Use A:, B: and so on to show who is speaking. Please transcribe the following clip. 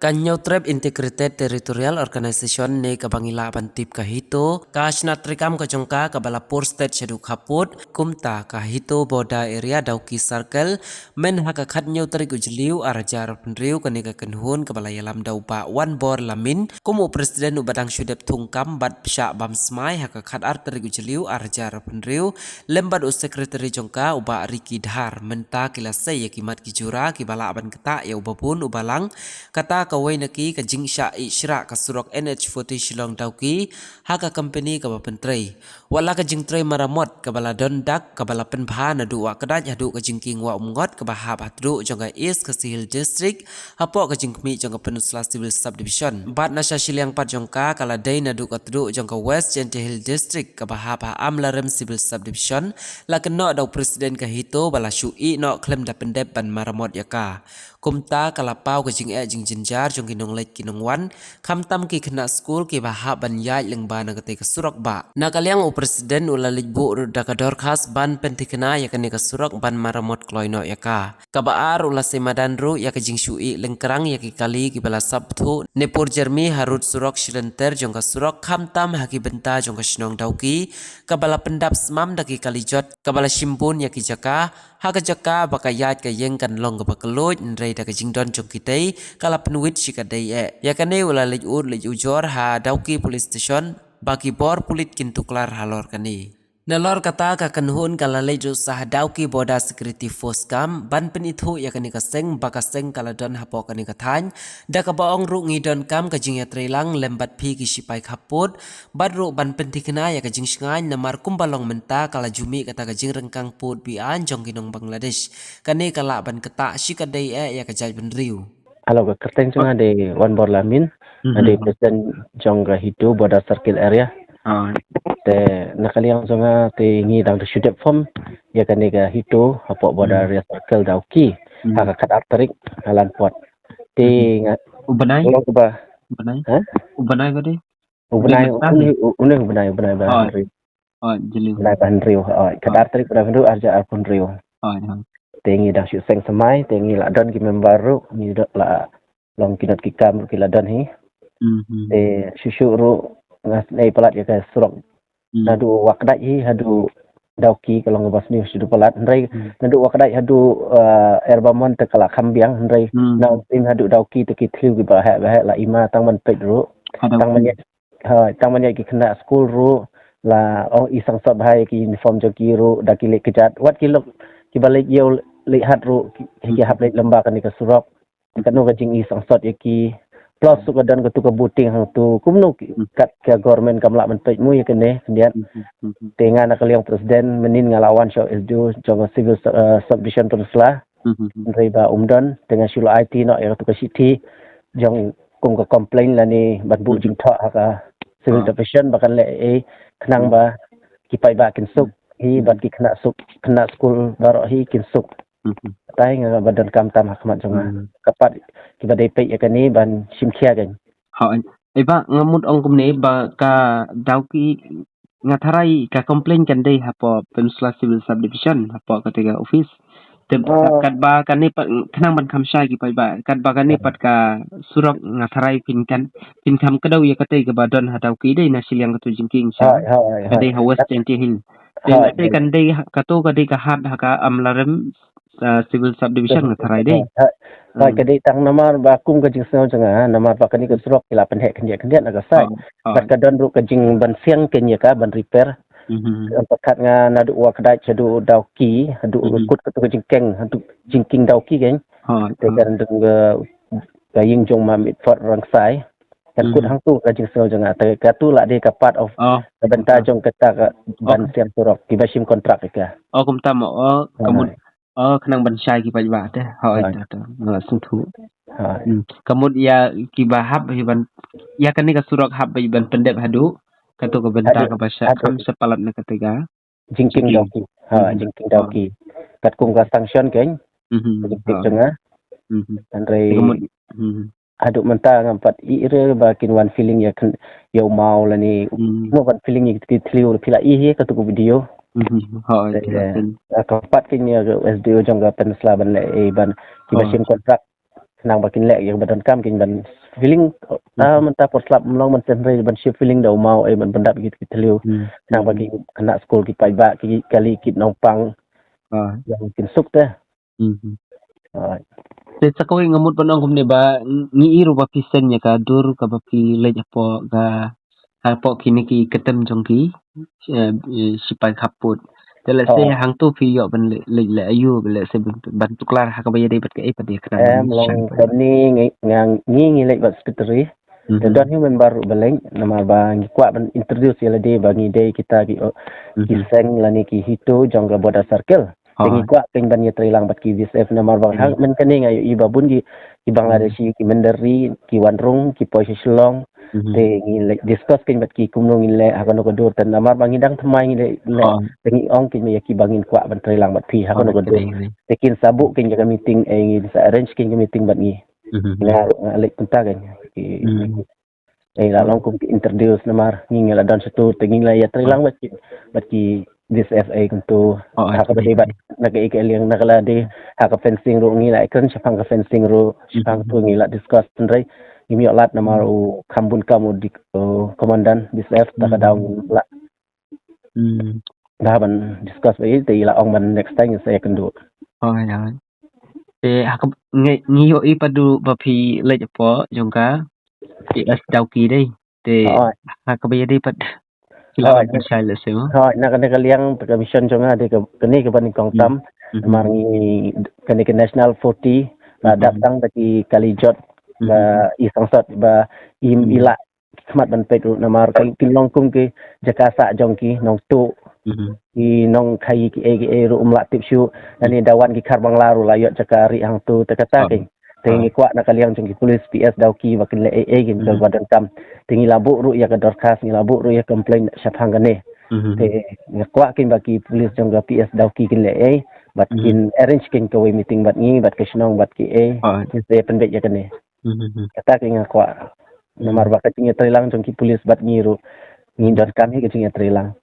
A: Kanyo Treb Integrated Territorial Organization ne kabangila bantip kahito kasnatrikam kajongka kabalapur state shedu kaput kumta kahito boda area dauki circle men haka khatnyo trik ujliu arajar penriu kanika kenhun kabalayalam daupa one bor lamin kumu presiden ubadang syudep tungkam bat psha bam smai haka khat ar trik ujliu arajar penriu lembat sekretari jongka uba Riki Dhar menta kilasai yakimat kijura kibala aban keta ya ubapun ubalang kata kawai naki ka jingsha isra ka surok NH40 Shillong Dauki haka company ka bapentrai wala ka jingtrai maramot ka bala dondak ka bala penbha na duwa kadaj hadu ka jingking wa umngot ka bahab hadru jongga East ka Sihil District hapo ka jingkmi jongga Peninsula Civil Subdivision bat na sya Shiliang Pat jongka kala dai na du ka tru jongga West Gentile District ka bahab ha Amlarem Civil Subdivision la keno dau presiden ka hito bala syui no klem da pendep ban maramot yaka kumta kalapau ke jing jing jinjar jong kinong lek kinong wan kamtam ki kena school ki bahab ban yai leng bana kate ke surok ba nakaliang u presiden ulalig bu dakador khas ban pentikena ya kene ke surok ban maramot kloino yaka kabaar ula semadan ru ya ke jing shui lengkerang ya ki kali ki bala sabtu nepur jermi harut surok shilenter jong ka surok kamtam haki benta jong ka shinong dauki kabala pendap smam daki kali jot kabala shimbun ya ki jaka haka jaka bakayat ka yeng kan long ka bakaloj nrei da ka jingdon jong kitei kala penuit shikadai ya kane wala lej ujor ha dauki police station baki bor pulit kintu klar halor kane nalor kata ka kanhun kala lej sah dauki boda security force kam ban penithu ya kane ka seng bakaseng kala don hapo kane ka thany da ka baong ru ngidon kam ka jing ya trelang lembat phi ki sipai khaput badru ban pentikna ya ka jing sngai namar kumbalong menta kala jumi kata ka jing rengkang put bi an jong kinong Bangladesh kane kala ban kata shikadai ya ka jai ban riu
B: Halo, kerteng cuma di One Bor Lamin, di Presiden Jongga Hidu Border Circle Area. Te nakali yang cuma tingi dang shudep form ya kan ga hidu hapok Border Area Circle Dauki, haka kat arterik halan pot. Ti
C: Ubanai?
B: Ulang ba?
C: Ubanai?
B: Ha?
C: Ubanai tadi?
B: Ubenai ubenai bahan riu.
C: Oh, jeli.
B: Ubenai bahan riu. Kat arterik bahan riu arja arpun riu. Tengi dah shoot seng semai tengi la don ki membaru ni dok la long kinot ki kam ki la don hi te shushu ru ngas nei pelat ya ka surok nadu wakdai hi hadu dauki kalau ngebas ni sudu pelat ndai nadu wakdai hadu erbamon te kala kambiang ndai na tim hadu dauki te ki thliu ki ba ha la ima tang man pet ru tang man ki kena school ru la isang sab hai ki uniform jo ki ru daki le kejat wat ki lok ki balik yeu lihat ru hingga hap lembah kan ke surok kanu ka jing isang sot yaki plus suka dan ketu kebuting hang tu kumnu kat ke government kamla menpej mu yakene kendian tenga nak liang presiden menin ngalawan show SDU jong civil subdivision Peninsula reba umdon dengan shulu IT no ya tu ke city jong kum ke complain la ni banbu jing tha ka civil division bahkan le kenang ba kipai ba kinsuk hi ban ki kena school baro hi kinsuk tai nga badan kam tam hakmat jonga kapat kiba depek ya kani ban simkhia gan
C: Iba ngamut ong kumne ba ka dauki ngatharai ka complain kan dei hapo Peninsula Civil Subdivision hapo ketiga office kat ba kani kenang ban khamsai ki pai ba kat ba kani pat ka surok ngatharai pinkan pinkam kedau ya kate ke badan hadauki dei na Siliang katu jingking sa kadai hawas tentihin dei kan dei katu kadai ka hat haka Amlarem Civil Subdivision ngatharai dei
B: kadai tang namar ba kum ka jing sno janga namar ba kani ka surok kila pen hek kendian aga sai kat kadon ru ka jing ban siang kenya ka ban repair kat nga nadu wa kadai chadu dauki hadu kut ka jing keng hadu jingking dauki gen te kan dung ga ying jong ma mit fort rang sai kan kut hang tu ka jing sno janga te ka tu la de ka part of benta jong kata ka ban siang surok kibasim kontrak ka
C: kum tam kamud kenang ban syai ki pai ba te langsung tu kamud ya ki bahab hiban ya kan ni ka surok hab ban pendep hadu katu ka benta ka basya kam sepalat na ketiga
B: jingking dauki jingking dauki kat kum ka sanction ken jingking janga andre aduk menta ngampat ire bakin one feeling ya kan yo mau la ni no one feeling ki tliu pila hi katu ko video kapat kinya SDO jongga Peninsula ban ban kibasim kontrak nang bakin lek yang badan kam king ban feeling mentah porslap melong men senre ban shi feeling dau mau ban pendap gitu kita liu nang bagi kena school ki pai ba ki kali kit nong pang yang kin suk teh
C: Te sakoi ngamut panong kumne ba ngi iru ba pisen nya ka dur ka ba pi le japo ga hapo kini ki ketem jong ki sipai kaput Dele se hang tu pi yo ban le ayu le se ban tuklar ha ka ba yede bat ka pat dia kana
B: long ni ngang ngi lek bat sekretari dan hu member beleng nama ba ngi kwa ban introduce ya de bangi de kita ki seng lani ki hito jong ga boda circle tengi kwa peng ban yetri lang bat ki VSF nama ba hang men kene ngayo i babun ki Bangladesh ki Mandari ki Wanrung ki Poi Shillong tengi lek discuss kin bat ki kumnong ile ha ko dur tan nama bangi dang thamai ngi le tengi ong ki me ki bangin kwa ban tri lang bat pi ha ko dur tekin sabuk kin jaga meeting ngi sa arrange kin meeting bat ngi na lek punta kan la long kum introduce namar ngi la dan situ tengi la ya tri lang bat ki this FA kuntu hak berdebat nak ikeliang nak la de hak fencing ro ngi la kan sapang fencing ro sapang tu ngi la discuss tendrai imi lat namar u kambun kamu di komandan this F tak ada la dah ban discuss ai te la ong ban next time saya kendu
C: ya te hak ngi yo i padu ba pi le japo jongka PS dauki dei te hak ba yede pat Kila Charles yo.
B: Nak kena kaliang commission jonga de kene ke ban kong tam marngi kene ke national 40 datang bagi kali jot ba isang sot ba ila khmat ban pet namar kai kilong kum ke jakasa jongki nong tu i nong khai ki e ru umla tip shu ani dawan ki kharbang laru la yo jakari hang tu takata ke tengi kwa nak kaliang jongki polis PS dauki wakin le gin ke badan kam tingi labu ru ya ke dorkas ngi labu ru ya komplain syapang gane te ngakwa kin bagi polis jongga PS dauki kin le bat kin arrange kin ke meeting bat ngi bat ke snong bat ki se pendek ya kene kata kin ngakwa nomor bakat nya trilang jongki polis bat ngi ru ngi dorkam hi ke nya trilang